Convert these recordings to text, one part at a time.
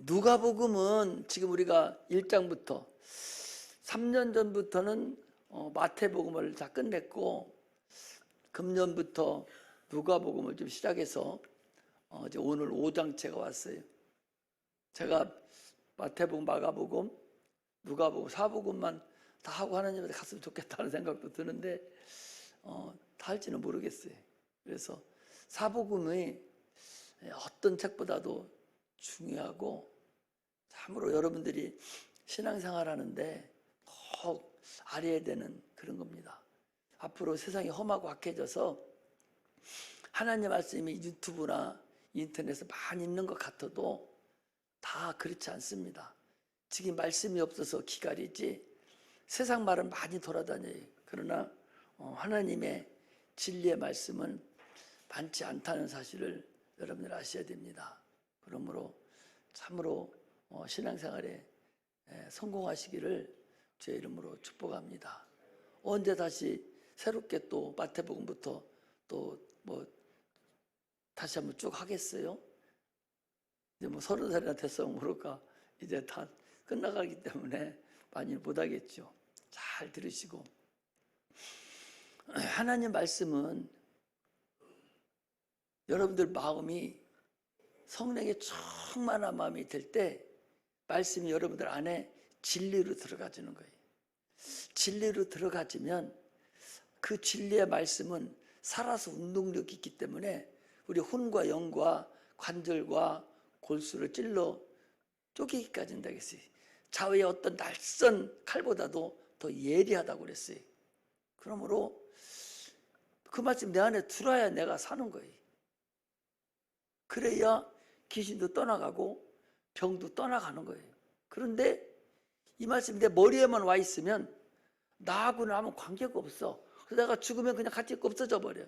누가복음은 지금 우리가 1장부터 3년 전부터는 마태복음을 다 끝냈고, 금년부터 누가복음을 좀 시작해서 이제 오늘 5장째가 왔어요. 제가 마태복음, 마가복음, 누가복음, 사복음만 다 하고 하나님한테 갔으면 좋겠다는 생각도 드는데 다 할지는 모르겠어요. 그래서 사복음이 어떤 책보다도 중요하고 참으로 여러분들이 신앙생활 하는데 꼭 알아야 되는 그런 겁니다. 앞으로 세상이 험하고 악해져서 하나님 말씀이 유튜브나 인터넷에 많이 있는 것 같아도 다 그렇지 않습니다. 지금 말씀이 없어서 기갈이지 세상 말은 많이 돌아다녀요. 그러나 하나님의 진리의 말씀은 많지 않다는 사실을 여러분들 아셔야 됩니다. 그러므로 참으로 신앙생활에 성공하시기를 주의 이름으로 축복합니다. 언제 다시 새롭게 또 마태복음부터 또 다시 한번 쭉 하겠어요? 이제 30살이나 됐으면 모를까 이제 다 끝나가기 때문에 많이 못하겠죠. 잘 들으시고, 하나님 말씀은 여러분들 마음이 성령의 충만한 마음이 될 때 말씀이 여러분들 안에 진리로 들어가지는 거예요. 진리로 들어가지면 그 진리의 말씀은 살아서 운동력이 있기 때문에 우리 혼과 영과 관절과 골수를 찔러 쪼개기까지 한다고 했어요. 좌우의 어떤 낯선 칼보다도 더 예리하다고 그랬어요. 그러므로 그 말씀 내 안에 들어야 내가 사는 거예요. 그래야 귀신도 떠나가고 병도 떠나가는 거예요. 그런데 이 말씀이 내 머리에만 와 있으면 나하고는 아무 관계가 없어. 그래서 내가 죽으면 그냥 같이 없어져 버려.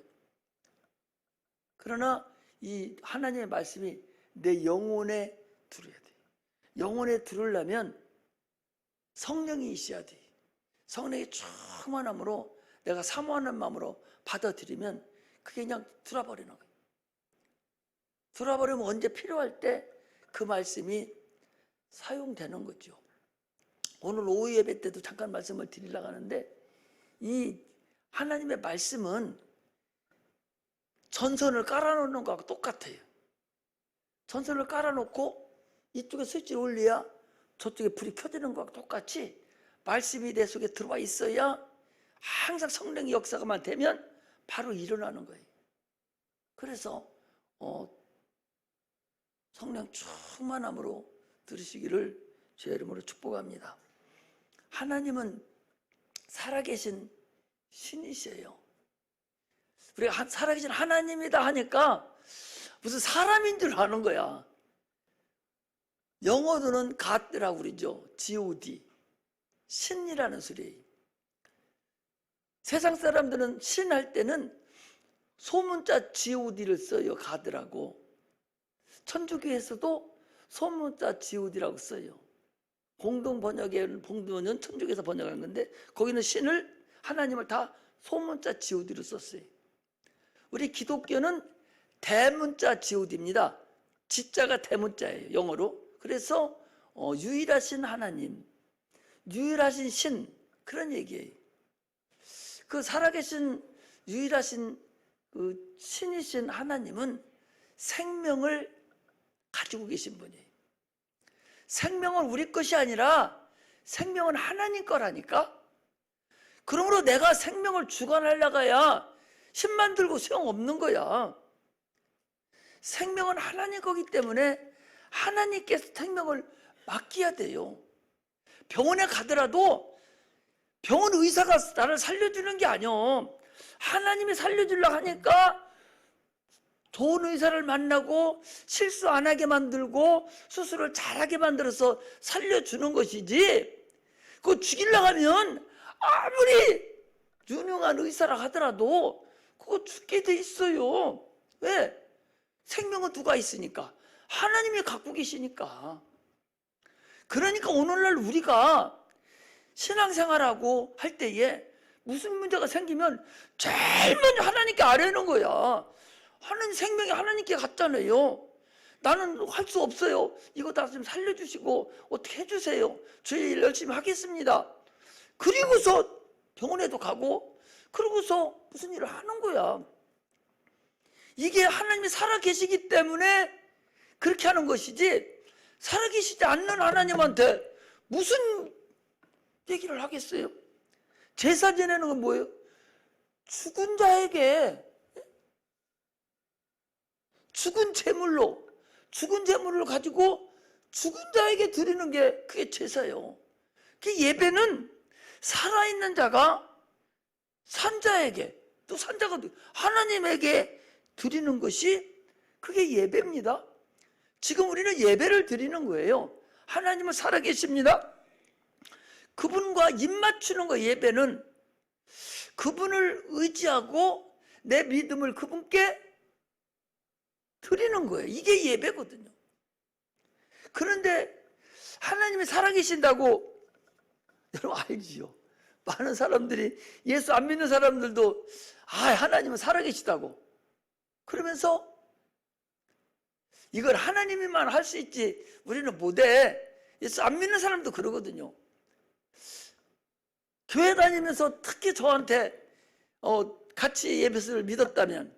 그러나 이 하나님의 말씀이 내 영혼에 들어야 돼. 영혼에 들으려면 성령이 있어야 돼. 성령의 충만함으로 내가 사모하는 마음으로 받아들이면 그게 그냥 들어버리는 거예요. 들어버리면 언제 필요할 때 그 말씀이 사용되는 거죠. 오늘 오후 예배 때도 잠깐 말씀을 드리려고 하는데, 이 하나님의 말씀은 전선을 깔아놓는 거하고 똑같아요. 전선을 깔아놓고 이쪽에 스위치를 올려야 저쪽에 불이 켜지는 거하고 똑같이 말씀이 내 속에 들어와 있어야 항상 성령의 역사가만 되면 바로 일어나는 거예요. 그래서 성령 충만함으로 들으시기를 주의 이름으로 축복합니다. 하나님은 살아계신 신이세요. 우리가 살아계신 하나님이다 하니까 무슨 사람인 줄 아는 거야. 영어로는 God라고 그러죠. God, 신이라는 소리예요. 세상 사람들은 신 할 때는 소문자 God를 써요. God라고. 천주교에서도 소문자 God라고 써요. 공동 번역에는 천주교에서 번역한 건데 거기는 신을, 하나님을 다 소문자 God로 썼어요. 우리 기독교는 대문자 God입니다. 지자가 대문자예요, 영어로. 그래서 유일하신 하나님, 유일하신 신, 그런 얘기예요. 그 살아계신 유일하신 그 신이신 하나님은 생명을 가지고 계신 분이에요. 생명은 우리 것이 아니라 생명은 하나님 거라니까. 그러므로 내가 생명을 주관하려가야 힘만 들고 소용없는 거야. 생명은 하나님 거기 때문에 하나님께서 생명을 맡겨야 돼요. 병원에 가더라도 병원 의사가 나를 살려주는 게 아니야. 하나님이 살려주려고 하니까 좋은 의사를 만나고 실수 안 하게 만들고 수술을 잘하게 만들어서 살려주는 것이지, 그거 죽이려고 하면 아무리 유능한 의사라 하더라도 그거 죽게 돼 있어요. 왜? 생명은 누가 있으니까? 하나님이 갖고 계시니까. 그러니까 오늘날 우리가 신앙생활하고 할 때에 무슨 문제가 생기면 제일 먼저 하나님께 아뢰는 거야. 하나님 생명이 하나님께 갔잖아요. 나는 할 수 없어요. 이거 다 좀 살려주시고 어떻게 해주세요. 저희 일 열심히 하겠습니다. 그리고서 병원에도 가고 그러고서 무슨 일을 하는 거야. 이게 하나님이 살아계시기 때문에 그렇게 하는 것이지, 살아계시지 않는 하나님한테 무슨 얘기를 하겠어요? 제사 지내는 건 뭐예요? 죽은 자에게, 죽은 재물을 가지고 죽은 자에게 드리는 게 그게 제사예요. 그 예배는 살아있는 자가 산 자에게, 또 산 자가 하나님에게 드리는 것이 그게 예배입니다. 지금 우리는 예배를 드리는 거예요. 하나님은 살아계십니다. 그분과 입 맞추는 거. 예배는 그분을 의지하고 내 믿음을 그분께 드리는 거예요. 이게 예배거든요. 그런데 하나님이 살아계신다고 여러분 알지요? 많은 사람들이, 예수 안 믿는 사람들도 하나님은 살아계시다고 그러면서 이걸 하나님이만 할 수 있지 우리는 못해. 예수 안 믿는 사람도 그러거든요. 교회 다니면서 특히 저한테 같이 예배를 믿었다면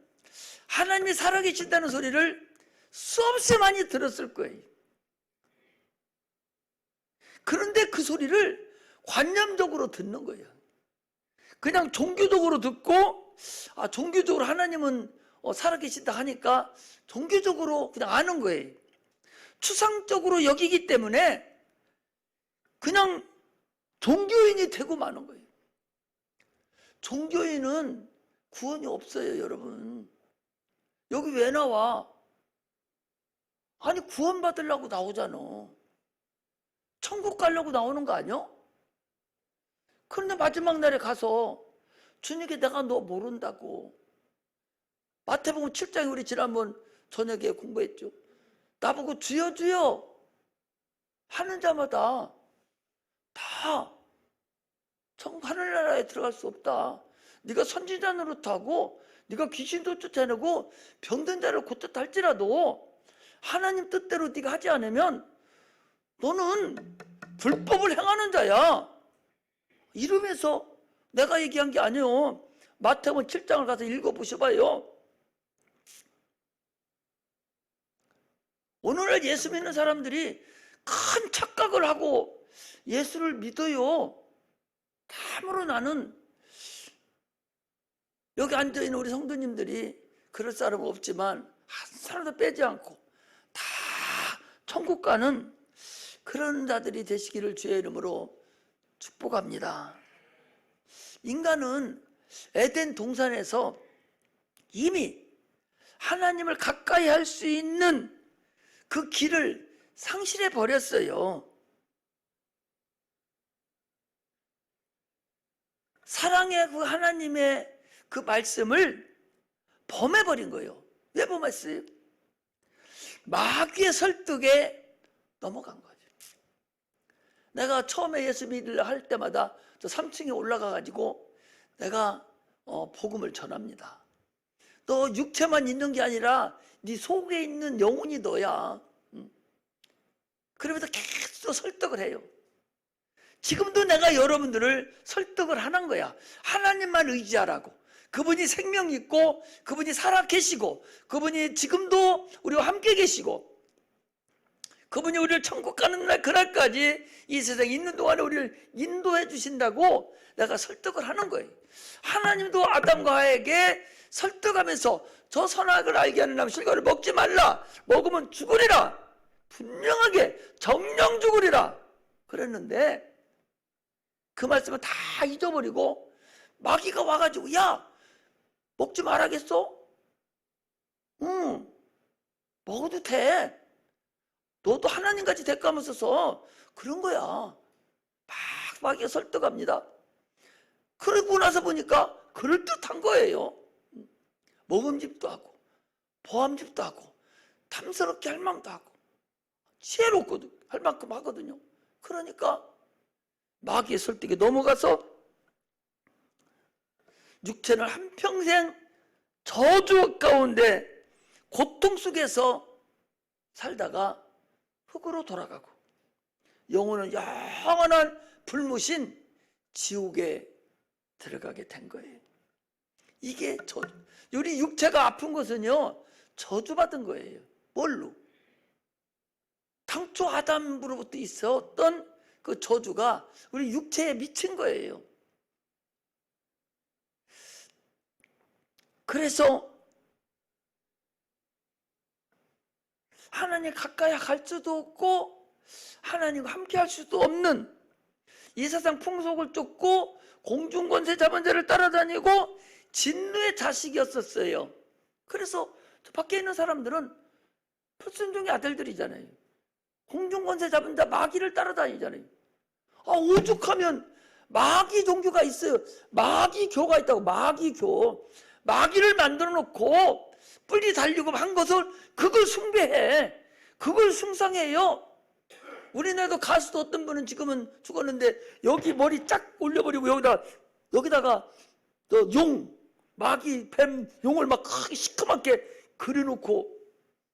하나님이 살아계신다는 소리를 수없이 많이 들었을 거예요. 그런데 그 소리를 관념적으로 듣는 거예요. 그냥 종교적으로 듣고 종교적으로 하나님은 살아계신다 하니까 종교적으로 그냥 아는 거예요. 추상적으로 여기기 때문에 그냥 종교인이 되고 마는 거예요. 종교인은 구원이 없어요, 여러분. 여기 왜 나와? 아니, 구원받으려고 나오잖아. 천국 가려고 나오는 거 아니야? 그런데 마지막 날에 가서 주님께 내가 너 모른다고. 마태복음 7장에 우리 지난번 저녁에 공부했죠. 나보고 주여 주여 하는 자마다 다 하늘나라에 들어갈 수 없다. 네가 선지자 노릇하고 네가 귀신도 쫓아내고 병든 자를 고쳤다 할지라도 하나님 뜻대로 네가 하지 않으면 너는 불법을 행하는 자야. 이러면서 내가 얘기한 게 아니에요. 마태복음 7장을 가서 읽어보셔봐요. 오늘날 예수 믿는 사람들이 큰 착각을 하고 예수를 믿어요. 참으로 나는 여기 앉아있는 우리 성도님들이 그럴 사람은 없지만 한 사람도 빼지 않고 다 천국 가는 그런 자들이 되시기를 주의 이름으로 축복합니다. 인간은 에덴 동산에서 이미 하나님을 가까이 할 수 있는 그 길을 상실해 버렸어요. 사랑의 그 하나님의 그 말씀을 범해버린 거예요. 왜 범했어요? 마귀의 설득에 넘어간 거죠. 내가 처음에 예수 믿으려 할 때마다 저 3층에 올라가 가지고 내가 복음을 전합니다. 너 육체만 있는 게 아니라 네 속에 있는 영혼이 너야. 그러면서 계속 설득을 해요. 지금도 내가 여러분들을 설득을 하는 거야. 하나님만 의지하라고. 그분이 생명 있고 그분이 살아 계시고 그분이 지금도 우리와 함께 계시고 그분이 우리를 천국 가는 날 그날까지 이 세상에 있는 동안에 우리를 인도해 주신다고 내가 설득을 하는 거예요. 하나님도 아담과 하에게 설득하면서 저 선악을 알게 하는 나무 실과를 먹지 말라. 먹으면 죽으리라. 분명하게 정령 죽으리라 그랬는데 그 말씀을 다 잊어버리고 마귀가 와가지고 야 먹지 말라겠어? 응 먹어도 돼. 너도 하나님같이 될까면서서 그런 거야. 막 마귀가 설득합니다. 그러고 나서 보니까 그럴듯한 거예요. 먹음직도 하고 보암직도 하고 탐스럽게 할 만도 하고 지혜롭고도 할 만큼 하거든요. 그러니까 마귀의 설득에 넘어가서 육체는 한평생 저주 가운데 고통 속에서 살다가 흙으로 돌아가고 영혼은 영원한 불무신 지옥에 들어가게 된 거예요. 이게 우리 육체가 아픈 것은요, 저주받은 거예요. 뭘로? 당초 아담으로부터 있었던 그 저주가 우리 육체에 미친 거예요. 그래서 하나님 가까이 갈 수도 없고 하나님과 함께 할 수도 없는 이 세상 풍속을 쫓고 공중권세 잡은 자를 따라다니고 진노의 자식이었었어요. 그래서 저 밖에 있는 사람들은 불순종의 아들들이잖아요. 공중권세 잡은 자 마귀를 따라다니잖아요. 오죽하면 마귀 종교가 있어요. 마귀교가 있다고. 마귀교. 마귀를 만들어 놓고 뿔이 달리고 한 것을 그걸 숭배해. 그걸 숭상해요. 우리나라도 가수도 어떤 분은 지금은 죽었는데 여기 머리 쫙 올려버리고 여기다가 용, 마귀, 뱀, 용을 막 시커멓게 그려놓고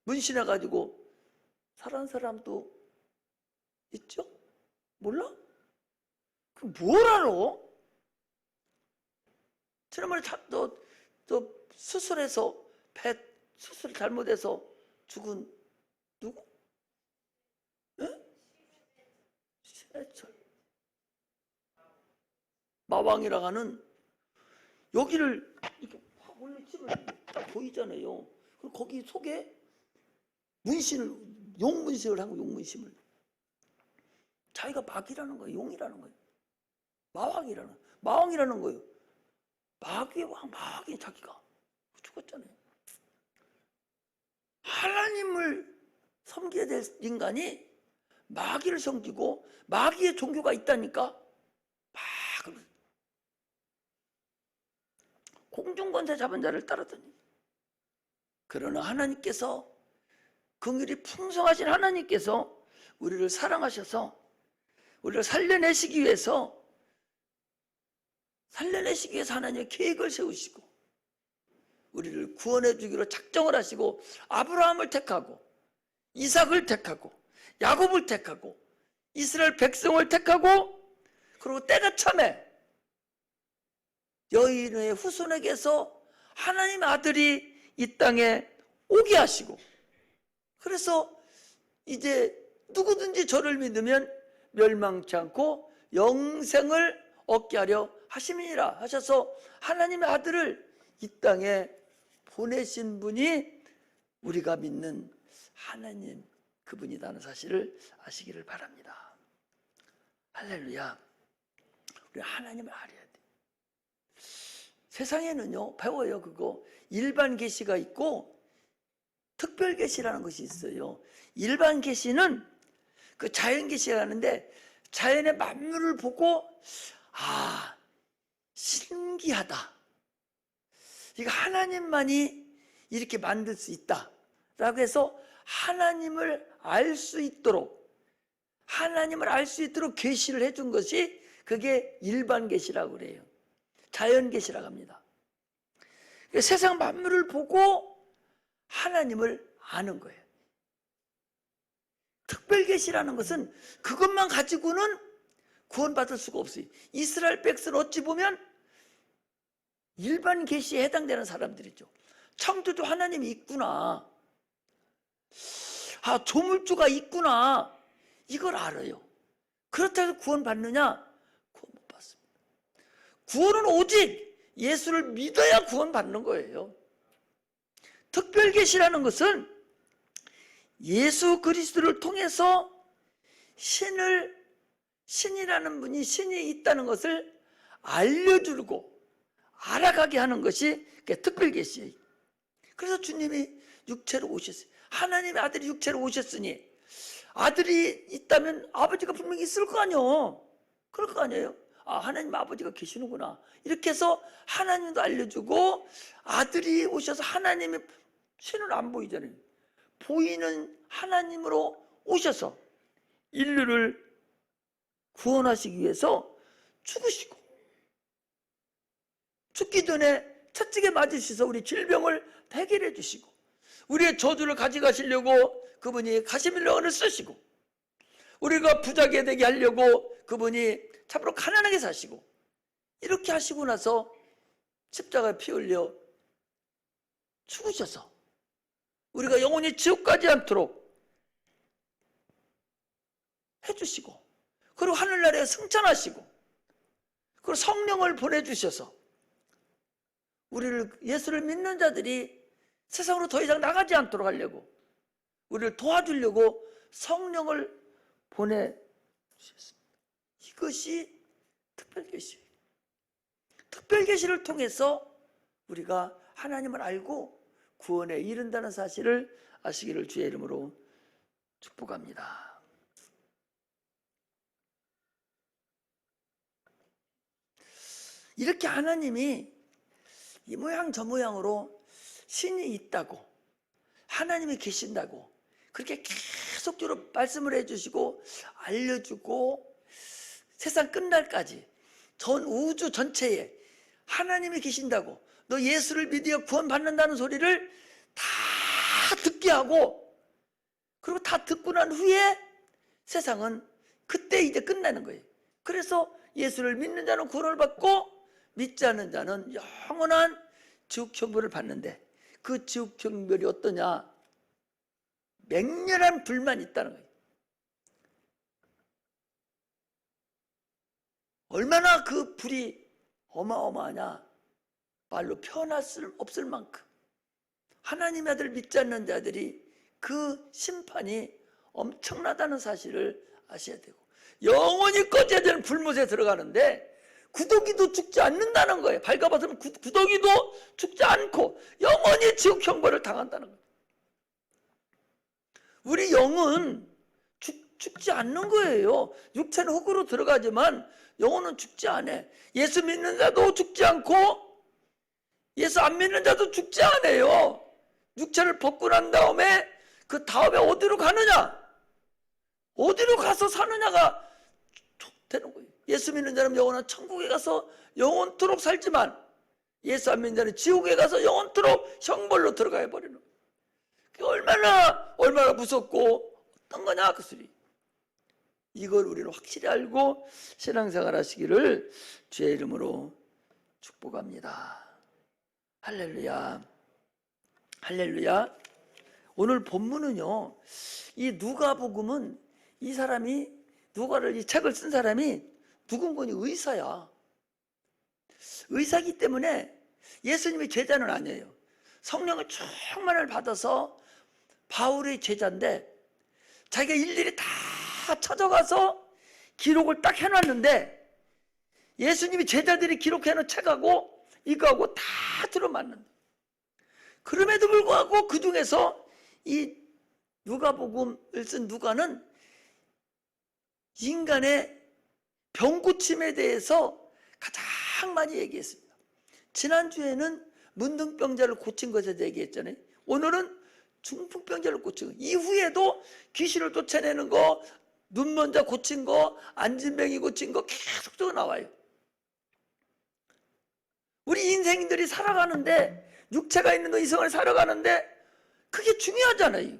문신해가지고 살아난 사람도 있죠? 몰라? 그 뭘 알아? 지난번에 수술해서 배 수술 잘못해서 죽은 누구? 예? 신해철 마왕이라고 하는 여기를 이렇게 확 올리치면 딱 보이잖아요. 그럼 거기 속에 문신을 용문신을 하고 용문심을 자기가 마귀라는 거예요. 용이라는 거예요. 마왕이라는 거예요. 마귀의 왕, 마귀 자기가 죽었잖아요. 하나님을 섬겨야 될 인간이 마귀를 섬기고 마귀의 종교가 있다니까 막 공중권세 잡은 자를 따르더니 그러나 하나님께서 긍휼이 풍성하신 하나님께서 우리를 사랑하셔서 우리를 살려내시기 위해서 하나님의 계획을 세우시고 우리를 구원해 주기로 작정을 하시고 아브라함을 택하고 이삭을 택하고 야곱을 택하고 이스라엘 백성을 택하고 그리고 때가 참에 여인의 후손에게서 하나님의 아들이 이 땅에 오게 하시고 그래서 이제 누구든지 저를 믿으면 멸망치 않고 영생을 얻게 하려 하심이니라 하셔서 하나님의 아들을 이 땅에 보내신 분이 우리가 믿는 하나님 그분이라는 사실을 아시기를 바랍니다. 할렐루야. 우리 하나님을 알아야 돼. 세상에는요 배워요. 그거 일반 계시가 있고 특별 계시라는 것이 있어요. 일반 계시는 그 자연 계시가 하는데 자연의 만물을 보고 신기하다. 이거 하나님만이 이렇게 만들 수 있다라고 해서 하나님을 알 수 있도록 계시를 해준 것이 그게 일반 계시라고 그래요. 자연 계시라고 합니다. 세상 만물을 보고 하나님을 아는 거예요. 특별 계시라는 것은 그것만 가지고는 구원받을 수가 없어요. 이스라엘 백성은 어찌 보면 일반 계시에 해당되는 사람들이죠. 창조주 하나님이 있구나. 조물주가 있구나. 이걸 알아요. 그렇다고 해서 구원받느냐? 구원 못 받습니다. 구원은 오직 예수를 믿어야 구원받는 거예요. 특별 계시라는 것은 예수 그리스도를 통해서 신이라는 분이 신이 있다는 것을 알려주고 알아가게 하는 것이 특별 계시예요. 그래서 주님이 육체로 오셨어요. 하나님의 아들이 육체로 오셨으니 아들이 있다면 아버지가 분명히 있을 거 아니에요. 그럴 거 아니에요. 하나님 아버지가 계시는구나. 이렇게 해서 하나님도 알려주고 아들이 오셔서 하나님의 신은 안 보이잖아요. 보이는 하나님으로 오셔서 인류를 구원하시기 위해서 죽으시고 죽기 전에 채찍에 맞으셔서 우리 질병을 해결해 주시고 우리의 저주를 가져가시려고 그분이 가시밀령을 쓰시고, 우리가 부자게 되게 하려고 그분이 참으로 가난하게 사시고, 이렇게 하시고 나서 십자가에 피 흘려 죽으셔서 우리가 영원히 지옥 가지 않도록 해주시고, 그리고 하늘나라에 승천하시고, 그리고 성령을 보내주셔서 우리를, 예수를 믿는 자들이 세상으로 더 이상 나가지 않도록 하려고, 우리를 도와주려고 성령을 보내주셨습니다. 이것이 특별계시예요. 특별계시를 통해서 우리가 하나님을 알고 구원에 이른다는 사실을 아시기를 주의 이름으로 축복합니다. 이렇게 하나님이 이 모양 저 모양으로 신이 있다고, 하나님이 계신다고 그렇게 계속적으로 말씀을 해주시고 알려주고, 세상 끝날까지 전 우주 전체에 하나님이 계신다고, 너 예수를 믿어 구원받는다는 소리를 다 듣게 하고, 그리고 다 듣고 난 후에 세상은 그때 이제 끝나는 거예요. 그래서 예수를 믿는 자는 구원을 받고 믿지 않는 자는 영원한 지옥 형벌을 받는데, 그 지옥 형벌이 어떠냐? 맹렬한 불만이 있다는 거예요. 얼마나 그 불이 어마어마하냐? 말로 표현할 수 없을 만큼 하나님의 아들 믿지 않는 자들이 그 심판이 엄청나다는 사실을 아셔야 되고, 영원히 꺼져야 되는 불못에 들어가는데 구더기도 죽지 않는다는 거예요. 발가벗으면 구더기도 죽지 않고 영원히 지옥 형벌을 당한다는 거예요. 우리 영은 죽지 않는 거예요. 육체는 흙으로 들어가지만 영혼은 죽지 않아. 예수 믿는 자도 죽지 않고 예수 안 믿는 자도 죽지 않아요. 육체를 벗고 난 다음에 그 다음에 어디로 가느냐? 어디로 가서 사느냐가 되는 거예요. 예수 믿는 자는 영원한 천국에 가서 영원토록 살지만, 예수 안 믿는 자는 지옥에 가서 영원토록 형벌로 들어가 버리는 거예요. 그게 얼마나 무섭고 어떤 거냐 그 소리. 이걸 우리는 확실히 알고 신앙생활 하시기를 주의 이름으로 축복합니다. 할렐루야, 할렐루야. 오늘 본문은요, 이 누가복음은 이 사람이, 누가를, 이 책을 쓴 사람이 누군 거니? 의사야. 의사이기 때문에 예수님의 제자는 아니에요. 성령의 충만을 받아서 바울의 제자인데, 자기가 일일이 다 찾아가서 기록을 딱 해놨는데, 예수님이 제자들이 기록해놓은 책하고 이거하고 다 들어맞는다. 그럼에도 불구하고 그 중에서 이 누가복음을 쓴 누가는 인간의 병고침에 대해서 가장 많이 얘기했습니다. 지난주에는 문둥병자를 고친 것에 대해 얘기했잖아요. 오늘은 중풍병자를 고친 거, 이후에도 귀신을 쫓아내는 거, 눈먼자 고친 거, 안진뱅이 고친 거 계속적으로 나와요. 우리 인생들이 살아가는데, 육체가 있는 거 이성을 살아가는데 그게 중요하잖아요.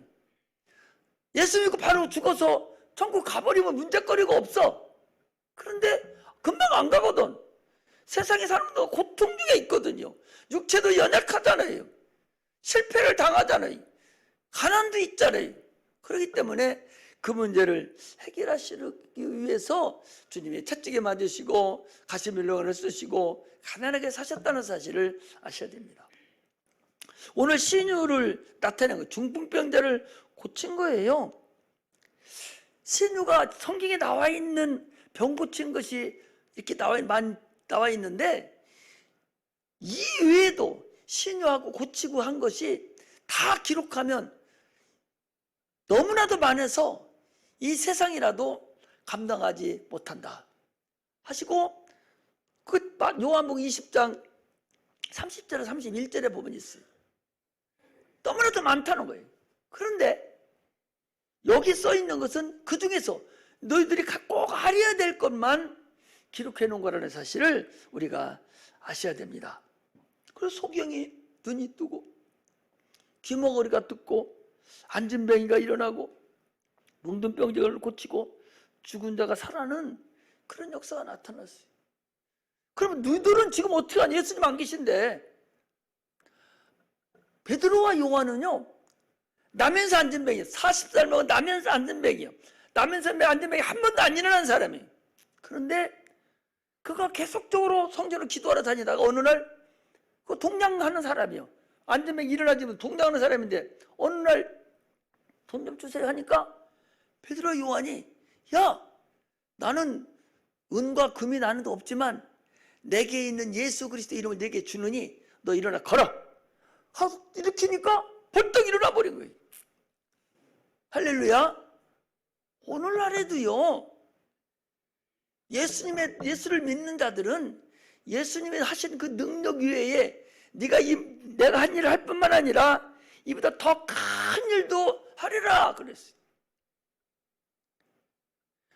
예수 믿고 바로 죽어서 천국 가버리면 문제거리가 없어. 그런데 금방 안 가거든. 세상에 사람도 고통 중에 있거든요. 육체도 연약하잖아요. 실패를 당하잖아요. 가난도 있잖아요. 그렇기 때문에 그 문제를 해결하시기 위해서 주님이 채찍에 맞으시고 가시밀령을 쓰시고 가난하게 사셨다는 사실을 아셔야 됩니다. 오늘 신유를 나타낸 거예요. 중풍병자를 고친 거예요. 신유가 성경에 나와 있는 병 고친 것이 이렇게 나와 있는데, 이외에도 신유하고 고치고 한 것이 다 기록하면 너무나도 많아서 이 세상이라도 감당하지 못한다 하시고, 그 요한복음 20장 30절에 31절에 보면 있어요. 너무나도 많다는 거예요. 그런데 여기 써 있는 것은 그 중에서 너희들이 꼭 알아야 될 것만 기록해 놓은 거라는 사실을 우리가 아셔야 됩니다. 그래서 소경이 눈이 뜨고 귀머거리가 뜯고 안진뱅이가 일어나고 뭉둥병증을 고치고 죽은 자가 살아나는 그런 역사가 나타났어요. 그러면 너희들은 지금 어떻게 하냐? 예수님 안 계신데. 베드로와 요한은요, 나면서 안진뱅이에요. 40살 먹은 나면서 안진뱅이에요. 나면서 안진뱅이 한 번도 안 일어난 사람이에요. 그런데 그가 계속적으로 성전을 기도하러 다니다가 어느 날 그 동냥하는 사람이요. 안진뱅이 일어나지면 동냥하는 사람인데 어느 날 돈 좀 주세요 하니까 베드로 요한이, 야, 나는 은과 금이 나는 도 없지만 내게 있는 예수 그리스도 이름을 내게 주느니 너 일어나 걸어. 하고 일으키니까 벌떡 일어나 버린 거예요. 할렐루야. 오늘날에도요, 예수를 믿는 자들은 예수님이 하신 그 능력 외에 내가 한 일을 할 뿐만 아니라 이보다 더 큰 일도 하리라 그랬어요.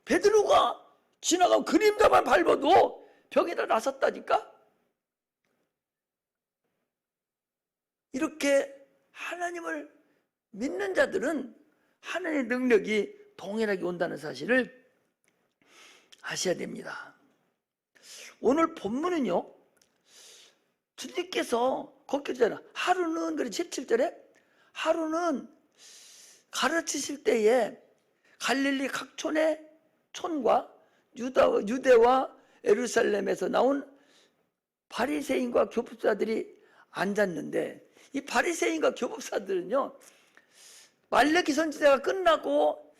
베드로가 지나가고 그림자만 밟아도 벽에다 나섰다니까. 이렇게 하나님을 믿는 자들은 하나님의 능력이 동일하게 온다는 사실을 아셔야 됩니다. 오늘 본문은요, 주님께서 거기 있잖아. 하루는, 그래 17절에 하루는 가르치실 때에 갈릴리 각 촌과 유대와 예루살렘에서 나온 바리새인과 교법사들이 앉았는데, 이 바리새인과 교법사들은요, 말라기 선지자가 끝나고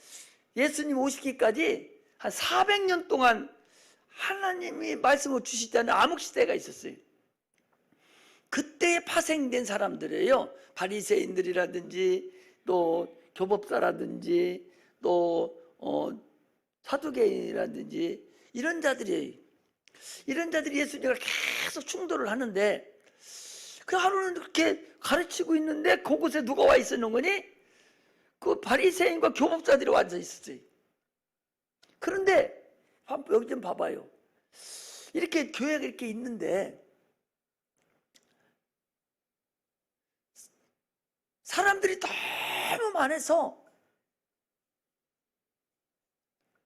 예수님 오시기까지 한 400년 동안 하나님이 말씀을 주시지 않은 암흑시대가 있었어요. 그때에 파생된 사람들이에요. 바리새인들이라든지 또 교법사라든지 또 사두개인이라든지 이런 자들이에요. 이런 자들이 예수님과 계속 충돌을 하는데, 그 하루는 그렇게 가르치고 있는데 그곳에 누가 와 있었는 거니? 그 바리새인과 교법자들이 앉아 있었어요. 그런데 여기 좀 봐봐요. 이렇게 교회가 이렇게 있는데 사람들이 너무 많아서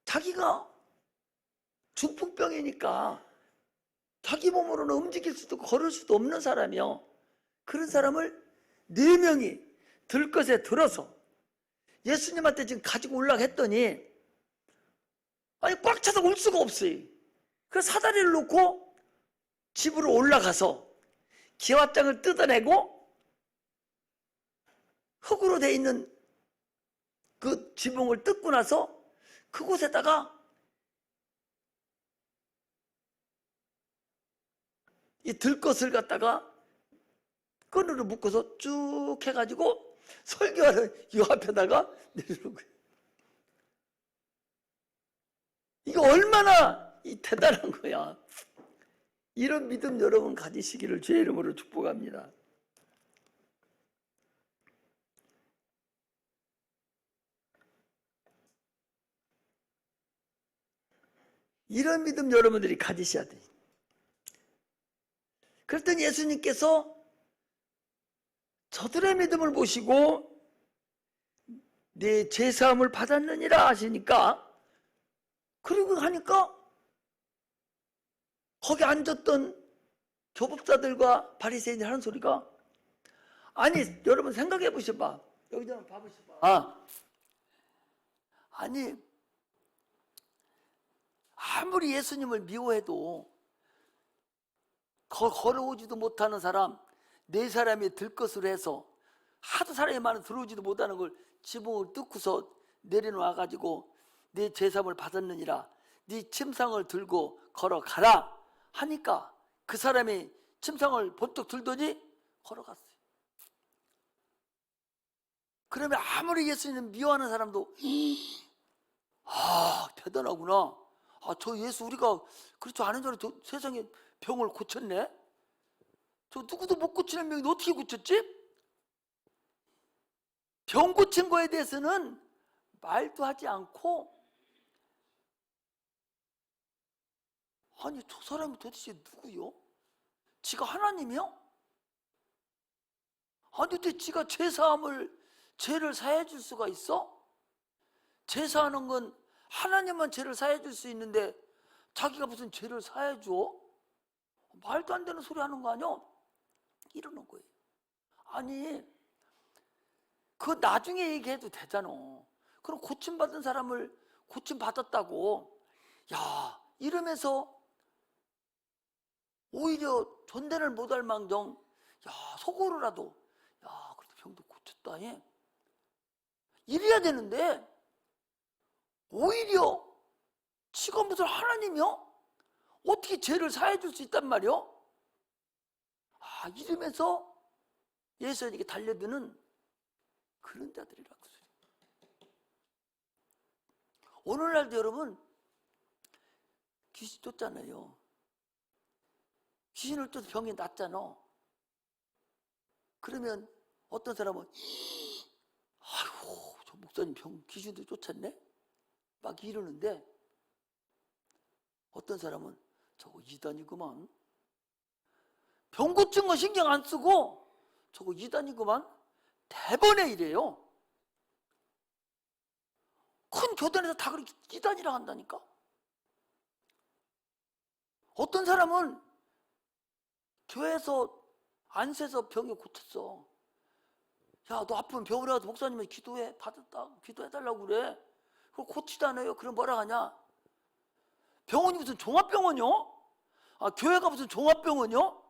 자기가 중풍병이니까 자기 몸으로는 움직일 수도 걸을 수도 없는 사람이요. 그런 사람을 4명이 들것에 들어서 예수님한테 지금 가지고 올라가 했더니, 아니 꽉 차서 올 수가 없어요. 그래서 사다리를 놓고 집으로 올라가서 기와장을 뜯어내고 흙으로 돼 있는 그 지붕을 뜯고 나서 그곳에다가 이 들것을 갖다가 끈으로 묶어서 쭉 해가지고 설교하는 이 앞에다가 내려놓은 거예요. 이거 얼마나 대단한 거야. 이런 믿음 여러분 가지시기를 주의 이름으로 축복합니다. 이런 믿음 여러분들이 가지셔야 돼요. 그랬더니 예수님께서 저들의 믿음을 보시고 내 죄사함을 받았느니라 하시니까, 그리고 하니까 거기 앉았던 교법사들과 바리새인들 하는 소리가, 아니 여러분 생각해 보셔봐. 여기 좀 봐보셔봐. 아니 아무리 예수님을 미워해도 걸어오지도 못하는 사람 4사람이 들것을 해서 하도 사람이 많아 들어오지도 못하는 걸 지붕을 뜯고서 내려놔가지고 네 죄사함을 받았느니라, 네 침상을 들고 걸어가라 하니까 그 사람이 침상을 번쩍 들더니 걸어갔어요. 그러면 아무리 예수님 미워하는 사람도 대단하구나. 저 예수 우리가 그렇지 않은 전에 세상에 병을 고쳤네. 저 누구도 못 고치는 병이 어떻게 고쳤지? 병 고친 거에 대해서는 말도 하지 않고, 아니 저 사람이 도대체 누구요? 지가 하나님이요? 아니 근데 지가 죄를 사해 줄 수가 있어? 제사하는 건 하나님만 죄를 사해 줄 수 있는데 자기가 무슨 죄를 사해 줘? 말도 안 되는 소리 하는 거 아니야? 이러는 거예요. 아니 그거 나중에 얘기해도 되잖아. 그럼 고침받은 사람을 고침받았다고 야 이러면서 오히려 존대를 못할 망정 야 속으로라도 야 그래도 병도 고쳤다 예. 이래야 되는데 오히려 지가 무슨 하나님이요? 어떻게 죄를 사해 줄 수 있단 말이요? 아 이러면서 예수님에게 달려드는 그런 자들이라고 소리. 오늘날도 여러분 귀신 쫓잖아요. 귀신을 쫓아 병이 낫잖아. 그러면 어떤 사람은 아이고 저 목사님 귀신도 쫓았네? 막 이러는데 어떤 사람은 저거 이단이구만. 병 고친 거 신경 안 쓰고 저거 이단이구만. 대번에 이래요. 큰 교단에서 다 그렇게 이단이라 한다니까. 어떤 사람은 교회에서 안세서 병이 고쳤어. 야, 너 아프면 병원에 가서 목사님이 기도해 기도해달라고 그래. 그걸 고치잖아요. 그럼 뭐라 하냐? 병원이 무슨 종합병원이요? 아, 교회가 무슨 종합병원이요?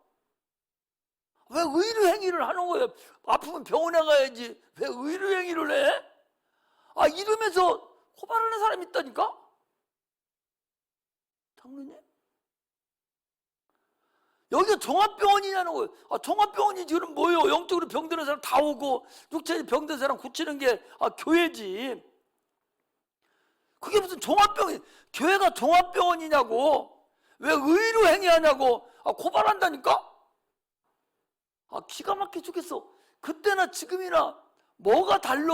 왜 의료 행위를 하는 거예요? 아프면 병원에 가야지. 왜 의료 행위를 해? 아, 이러면서 고발하는 사람이 있다니까? 장로님? 여기가 종합병원이냐는 거예요. 아, 종합병원이 지금 뭐예요? 영적으로 병드는 사람 다 오고 육체에 병든 사람 고치는 게 교회지. 그게 무슨 종합병원, 교회가 종합병원이냐고. 왜 의료 행위하냐고 고발한다니까? 기가 막혀 죽겠어. 그때나 지금이나 뭐가 달라?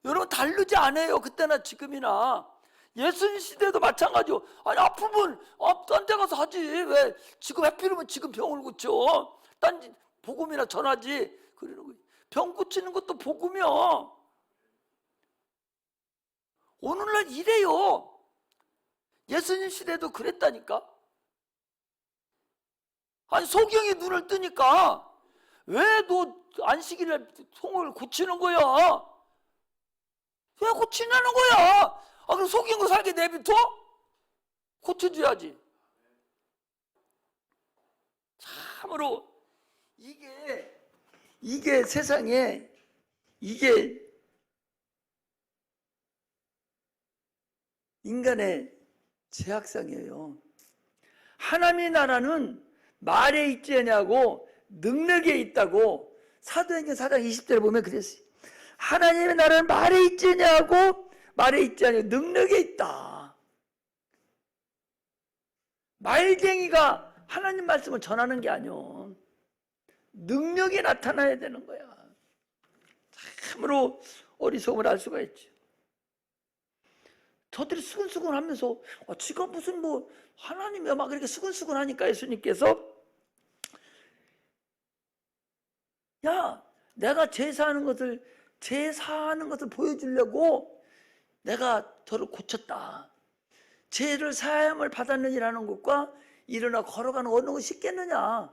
여러분 다르지 않아요. 그때나 지금이나. 예수님 시대도 마찬가지요. 아니 아프면 딴 데 가서 하지. 왜 지금 하필이면 지금 병을 고쳐? 딴 복음이나 전하지. 그러는 거예요. 병 고치는 것도 복음이야. 오늘날 이래요. 예수님 시대도 그랬다니까. 아니 소경이 눈을 뜨니까 왜 너 안식일에 송을 고치는 거야? 왜 고치냐는 거야? 그럼 속인 거 살게 내비둬? 고쳐줘야지. 참으로 이게 세상에 이게 인간의 죄악상이에요. 하나님의 나라는 말에 있지 않냐고 능력에 있다고 사도행전 4장 20절에 보면 그랬어요. 하나님의 나라는 말에 있지 않냐고 말에 있지 않냐고 능력에 있다. 말쟁이가 하나님 말씀을 전하는 게 아니오. 능력이 나타나야 되는 거야. 참으로 어리석음을 알 수가 있죠. 저들이 수근수근 하면서 지가 무슨 뭐 하나님이야 막 이렇게 수근수근 하니까 예수님께서 야 내가 제사하는 것을 보여주려고 내가 저를 고쳤다. 죄를 사함을 받았느니라는 것과 일어나 걸어가는 어느 것이 있겠느냐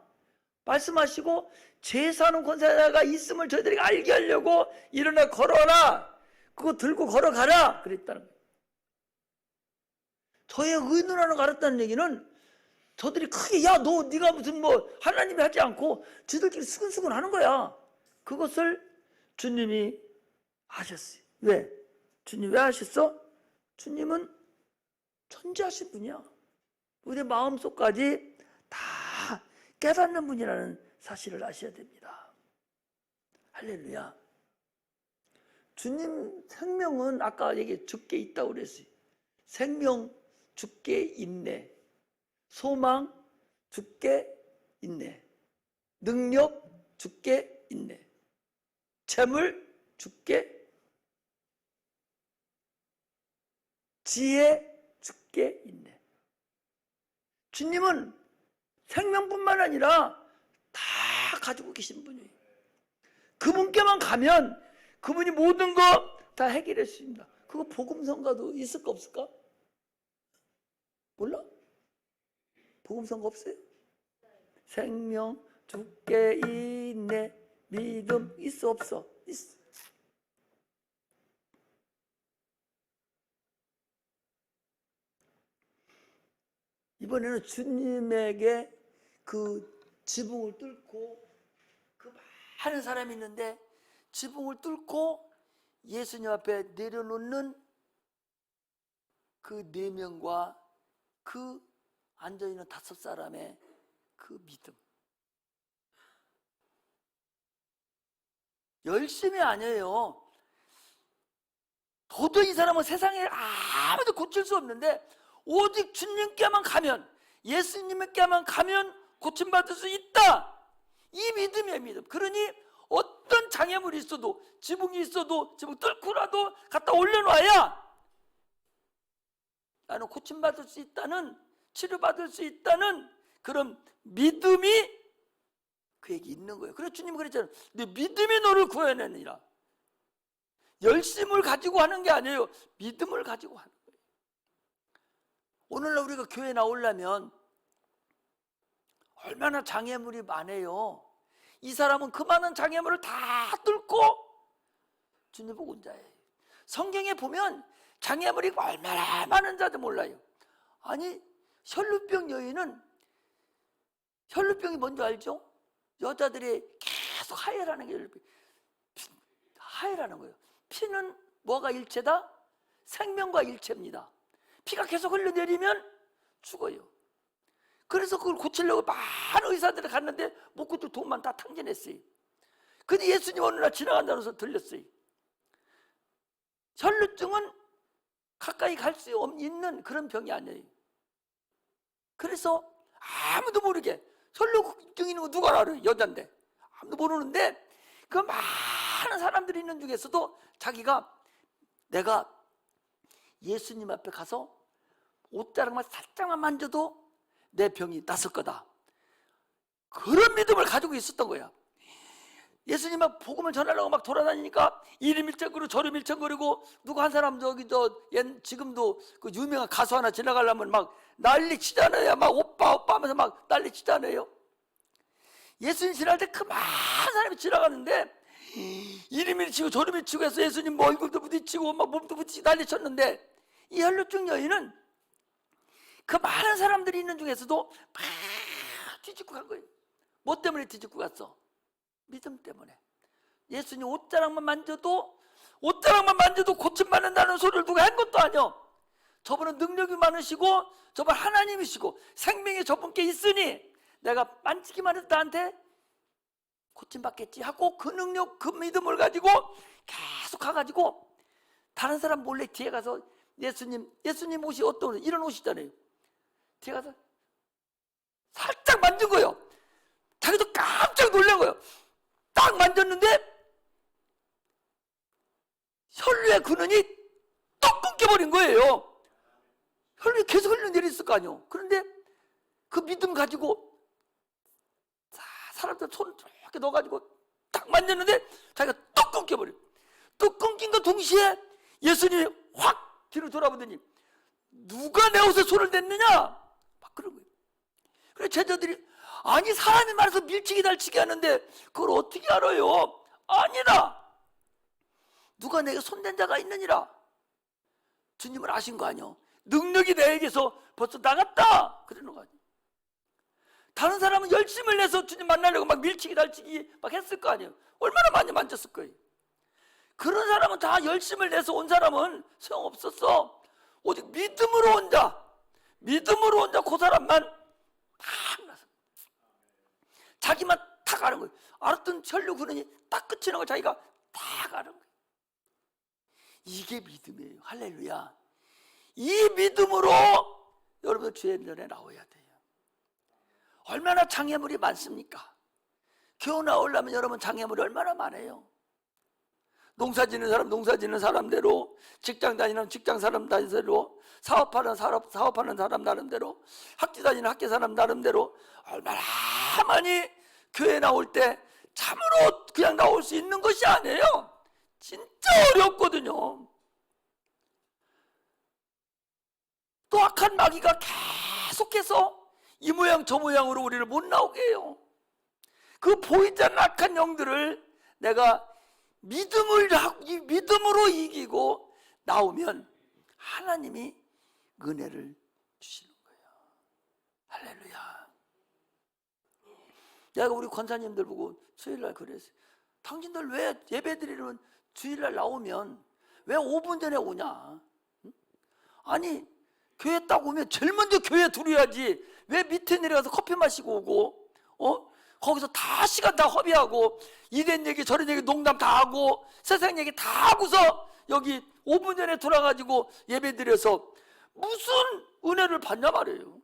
말씀하시고 제사하는 권세자가 있음을 저희들에게 알게 하려고 일어나 걸어라. 그거 들고 걸어가라 그랬다는 거예요. 저의 의논하는 거 알았다는 얘기는 저들이 크게 야 너 네가 무슨 뭐 하나님이 하지 않고 저들끼리 수근수근 하는 거야. 그것을 주님이 하셨어요. 왜? 주님 왜 하셨어? 주님은 천지하신 분이야. 우리 마음속까지 다 깨닫는 분이라는 사실을 아셔야 됩니다. 할렐루야. 주님 생명은 아까 얘기 죽게 있다고 그랬어요. 생명 죽게 있네. 소망 죽게 있네. 능력 죽게 있네. 재물 죽게, 지혜 죽게 있네. 주님은 생명뿐만 아니라 다 가지고 계신 분이에요. 그분께만 가면 그분이 모든 거 다 해결해 주십니다. 그거 복음성가도 있을까 없을까? 몰라? 복음성가 없어요? 생명 주께 있네 믿음 있어 없어? 있어. 이번에는 주님에게 그 지붕을 뚫고 그 많은 사람이 있는데 지붕을 뚫고 예수님 앞에 내려놓는 그 4명과 그 앉아있는 5사람의 그 믿음. 열심이 아니에요. 도저히 이 사람은 세상에 아무도 고칠 수 없는데 오직 주님께만 가면, 예수님께만 가면 고침받을 수 있다. 이 믿음이에요, 믿음. 그러니 어떤 장애물이 있어도, 지붕이 있어도 지붕 뚫고라도 갖다 올려놔야 나는 고침받을 수 있다는, 치료받을 수 있다는 그런 믿음이 그에게 있는 거예요. 그래서 주님은 그랬잖아요. 네 믿음이 너를 구해내느니라. 열심을 가지고 하는 게 아니에요. 믿음을 가지고 하는 거예요. 오늘날 우리가 교회 나오려면 얼마나 장애물이 많아요. 이 사람은 그 많은 장애물을 다 뚫고 주님 보고 온 자예요. 성경에 보면 장애물이 얼마나 많은 자도 몰라요. 아니 혈루병 여인은, 혈루병이 뭔지 알죠? 여자들이 계속 하혈하는 게 혈루병. 하혈하는 거예요. 피는 뭐가 일체다? 생명과 일체입니다. 피가 계속 흘러내리면 죽어요. 그래서 그걸 고치려고 많은 의사들이 갔는데 못 고치고 돈만 다 탕진했어요. 근데 예수님 어느 날 지나간다는 소리 들렸어요. 혈루증은 가까이 갈 수 있는 그런 병이 아니에요. 그래서 아무도 모르게, 혈루증 있는 거 누가 알아요? 여잔데 아무도 모르는데 그 많은 사람들이 있는 중에서도 자기가 내가 예수님 앞에 가서 옷자락만 살짝만 만져도 내 병이 낫을 거다, 그런 믿음을 가지고 있었던 거야. 예수님 막 복음을 전하려고 막 돌아다니니까 이리 밀착거리고 저리 밀착거리고, 누구 한 사람 지금도 그 유명한 가수 하나 지나가려면 막 난리 치잖아요. 막 오빠 오빠 하면서 막 난리 치잖아요. 예수님 지날 때 그 많은 사람이 지나가는데 이리 밀치고 저리 밀치고 해서 예수님 뭐 얼굴도 부딪히고 막 몸도 부딪히고 난리 쳤는데, 이 혈루증 여인은 그 많은 사람들이 있는 중에서도 막 뒤집고 간 거예요. 뭐 때문에 뒤집고 갔어? 믿음 때문에. 예수님 옷자락만 만져도 고침받는다는 소리를 누가 한 것도 아니요. 저분은 능력이 많으시고 저분 하나님이시고 생명이 저분께 있으니 내가 만지기만 해도 나한테 고침받겠지 하고 그 능력, 그 믿음을 가지고 계속 가가지고 다른 사람 몰래 뒤에 가서 예수님 옷이 어떤 옷, 이런 옷이잖아요. 뒤에 가서 살짝 만진 거예요. 자기도 깜짝 놀란 거예요. 딱 만졌는데 혈류의 근원이 뚝 끊겨버린 거예요. 혈류가 계속 흘러내렸을 거 아니에요. 그런데 그 믿음 가지고 사람들 손을 이렇게 넣어가지고 딱 만졌는데 자기가 뚝 끊겨버려요. 뚝 끊긴 것 동시에 예수님이 확 뒤로 돌아보더니 누가 내 옷에 손을 댔느냐? 막 그런 거예요. 그래서 제자들이 아니 사람이 많아서 밀치기 달치기 하는데 그걸 어떻게 알아요? 아니라 누가 내게 손댄 자가 있느니라. 주님을 아신 거 아니요? 능력이 내게서 벌써 나갔다 그러는 거 아니에요? 다른 사람은 열심을 내서 주님 만나려고 막 밀치기 달치기 막 했을 거 아니에요? 얼마나 많이 만졌을 거예요. 그런 사람은 다 열심을 내서 온 사람은 소용없었어. 오직 믿음으로 온 자, 그 사람만 탁 나서 자기만 탁 아는 거예요. 알았던 혈류 근원이 딱 끝이는 거 자기가 탁 아는 거예요. 이게 믿음이에요. 할렐루야. 이 믿음으로 여러분 주의 전에 나와야 돼요. 얼마나 장애물이 많습니까? 교회 나오려면 여러분 장애물이 얼마나 많아요. 농사 짓는 사람 농사 짓는 사람대로, 직장 다니는 직장 사람 다니대로, 사업하는 사람 나름대로, 학교 다니는 학교 사람 나름대로 얼마나 많이 교회 나올 때 참으로 그냥 나올 수 있는 것이 아니에요. 진짜 어렵거든요. 또 악한 마귀가 계속해서 이 모양 저 모양으로 우리를 못 나오게 해요. 그 보이지 않는 악한 영들을 내가 믿음으로 이기고 나오면 하나님이 은혜를 주시는 거예요. 할렐루야. 내가 우리 권사님들 보고 수요일날 그랬어요. 당신들 왜 예배드리는 주일날 나오면 왜 5분 전에 오냐? 아니 교회 딱 오면 제일 먼저 교회 들어야지. 왜 밑에 내려가서 커피 마시고 오고 거기서 다 시간 다 허비하고 이런 얘기 저런 얘기 농담 다 하고 세상 얘기 다 하고서 여기 5분 전에 돌아가지고 예배드려서 무슨 은혜를 받냐 말이에요.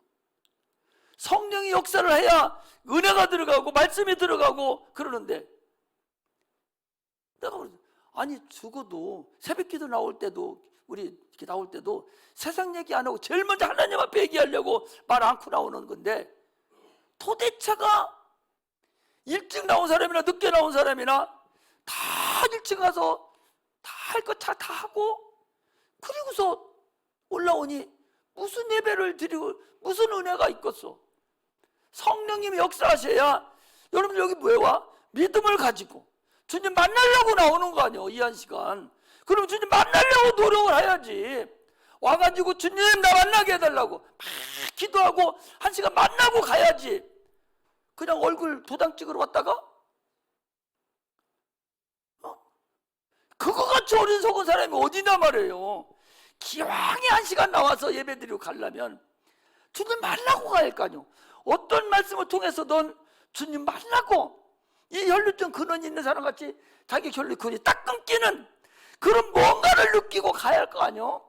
성령이 역사를 해야 은혜가 들어가고 말씀이 들어가고 그러는데, 내가 그러죠. 아니 죽어도 새벽기도 나올 때도 우리 이렇게 나올 때도 세상 얘기 안 하고 제일 먼저 하나님 앞에 얘기하려고 말 않고 나오는 건데, 도대체가 일찍 나온 사람이나 늦게 나온 사람이나 다 일찍 가서 다 할 것 다 하고 그리고서 올라오니 무슨 예배를 드리고 무슨 은혜가 있겠어. 성령님이 역사하셔야. 여러분 여기 왜 와? 믿음을 가지고 주님 만나려고 나오는 거 아니에요. 이 한 시간. 그럼 주님 만나려고 노력을 해야지. 와가지고 주님 나 만나게 해달라고 막 기도하고 한 시간 만나고 가야지. 그냥 얼굴 도장 찍으러 왔다가 그거 같이 어리석은 사람이 어디나 말이에요. 기왕에 한 시간 나와서 예배드리고 가려면 주님 만나고 가야 할 거 아니에요. 어떤 말씀을 통해서든 주님 만나고, 이 혈루증 근원이 있는 사람 같이 자기 혈루증이 딱 끊기는 그런 뭔가를 느끼고 가야 할 거 아니에요.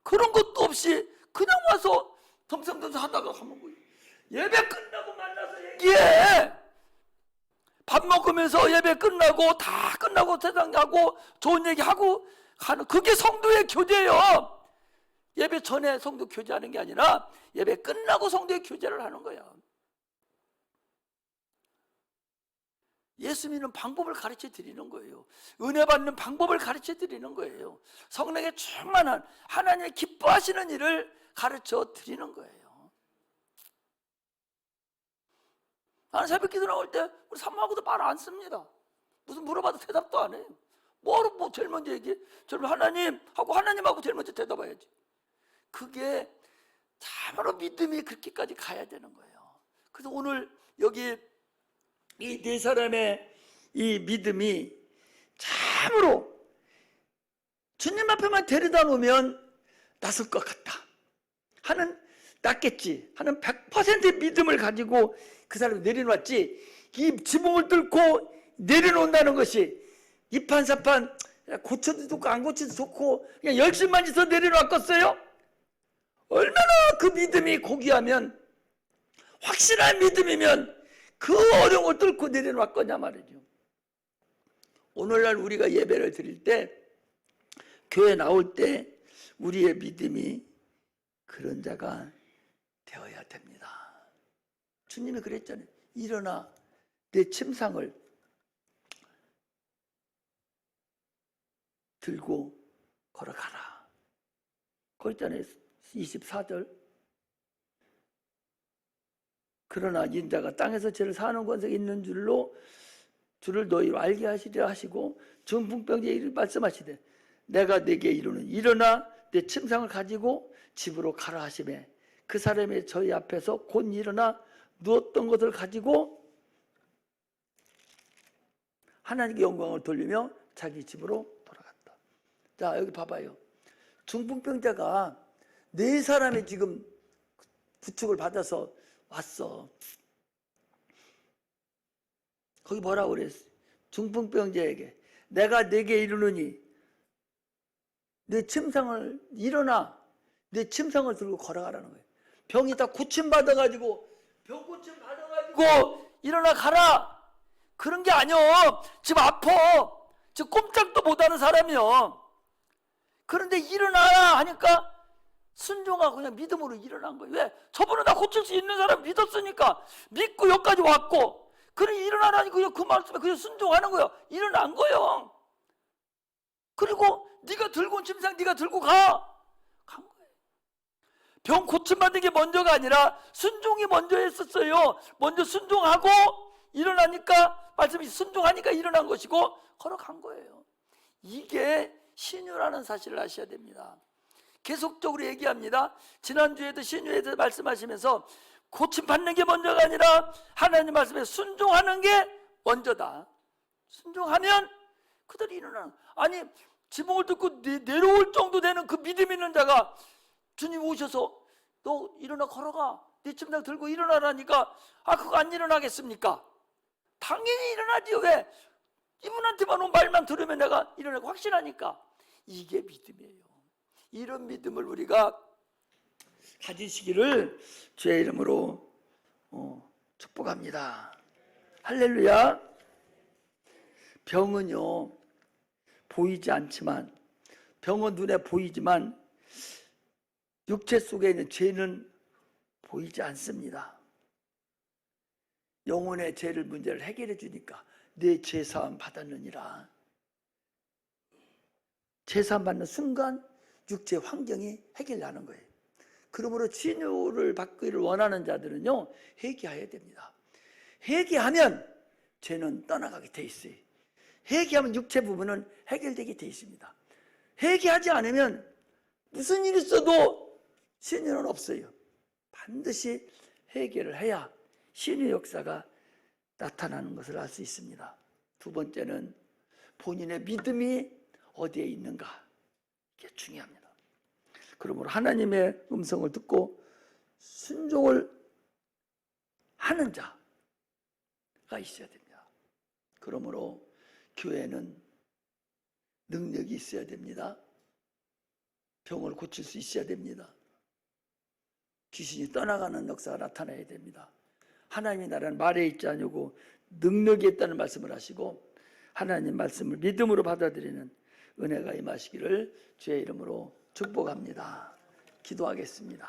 그런 것도 없이 그냥 와서 덤성덤성 하다가 가면 뭐예요. 예배 끝나고 만나서 얘기해. 밥 먹으면서 예배 끝나고 다 끝나고 세상 가고 좋은 얘기하고 가는, 그게 성도의 교제예요. 예배 전에 성도 교제하는 게 아니라 예배 끝나고 성도의 교제를 하는 거야. 예수 믿는 방법을 가르쳐 드리는 거예요. 은혜 받는 방법을 가르쳐 드리는 거예요. 성령의 충만한 하나님의 기뻐하시는 일을 가르쳐 드리는 거예요. 나는 새벽 기도 나올 때 우리 사모하고도 말 안 씁니다. 무슨 물어봐도 대답도 안 해요. 뭐 제일 먼저 얘기해? 저는 하나님하고 제일 먼저 대답해야지. 그게 참으로 믿음이 그렇게까지 가야 되는 거예요. 그래서 오늘 여기 이 네 사람의 이 믿음이 참으로 주님 앞에만 데려다 놓으면 낫을 것 같다 낫겠지 하는 100%의 믿음을 가지고 그 사람이 내려놨지, 이 지붕을 뚫고 내려놓는다는 것이 이판사판 고쳐도 좋고 안 고쳐도 좋고 그냥 열심만 있어 내려놨겠어요? 얼마나 그 믿음이 고귀하면, 확실한 믿음이면 그 어려운 걸 뚫고 내려놓을 거냐 말이죠. 오늘날 우리가 예배를 드릴 때, 교회 나올 때 우리의 믿음이 그런 자가 되어야 됩니다. 주님이 그랬잖아요. 일어나 내 침상을 들고 걸어가라. 거기 있잖아요. 24절. 그러나 인자가 땅에서 죄를 사하는 권세가 있는 줄을 너희로 알게 하시리라 하시고, 중풍병자에 이르 말씀하시되 내가 네게 이르는 일어나 내 침상을 가지고 집으로 가라 하시매, 그 사람이 저희 앞에서 곧 일어나 누웠던 것을 가지고 하나님께 영광을 돌리며 자기 집으로 돌아갔다. 자, 여기 봐봐요. 중풍병자가 네 사람이 지금 부축을 받아서 왔어. 거기 뭐라고 그랬어? 중풍병자에게 내가 네게 이르노니 내 침상을 일어나 내 침상을 들고 걸어가라는 거예요. 병이 다 고침받아가지고 병 고침받아가지고 일어나 가라 그런 게 아니요. 지금 아파. 지금 꼼짝도 못하는 사람이요. 그런데 일어나라 하니까 순종하고 그냥 믿음으로 일어난 거예요. 왜? 저분은 다 고칠 수 있는 사람 믿었으니까 믿고 여기까지 왔고, 그래 일어나라니 그 말씀에 그냥 순종하는 거야. 일어난 거요. 그리고 네가 들고 온 침상 네가 들고 간 거예요. 병 고침받는 게 먼저가 아니라 순종이 먼저 했었어요. 먼저 순종하고 일어나니까 말씀이 순종하니까 일어난 것이고 걸어간 거예요. 이게 신유라는 사실을 아셔야 됩니다. 계속적으로 얘기합니다. 지난주에도 신유에서 말씀하시면서 고침받는 게 먼저가 아니라 하나님 말씀에 순종하는 게 먼저다. 순종하면 그들이 일어나는, 아니 지붕을 뚫고 내려올 정도 되는 그 믿음 있는 자가 주님 오셔서 너 일어나 걸어가, 네 침상 들고 일어나라니까 그거 안 일어나겠습니까? 당연히 일어나지요. 왜? 이분한테만 온 말만 들으면 내가 일어나고 확신하니까. 이게 믿음이에요. 이런 믿음을 우리가 가지시기를 주의 이름으로 축복합니다. 할렐루야. 병은요 보이지 않지만, 병은 눈에 보이지만 육체 속에 있는 죄는 보이지 않습니다. 영혼의 죄를 문제를 해결해 주니까 내 죄사함 받았느니라. 죄사함 받는 순간 육체 환경이 해결나는 거예요. 그러므로 치유를 받기를 원하는 자들은요 회개해야 됩니다. 회개하면 죄는 떠나가게 돼 있어요. 회개하면 육체 부분은 해결되게 돼 있습니다. 회개하지 않으면 무슨 일이 있어도 신유는 없어요. 반드시 회개를 해야 신유 역사가 나타나는 것을 알 수 있습니다. 두 번째는 본인의 믿음이 어디에 있는가, 이게 중요합니다. 그러므로 하나님의 음성을 듣고 순종을 하는 자가 있어야 됩니다. 그러므로 교회는 능력이 있어야 됩니다. 병을 고칠 수 있어야 됩니다. 귀신이 떠나가는 역사가 나타나야 됩니다. 하나님의 나라는 말에 있지 않고 능력이 있다는 말씀을 하시고, 하나님 말씀을 믿음으로 받아들이는 은혜가 임하시기를 주의 이름으로 축복합니다. 기도하겠습니다.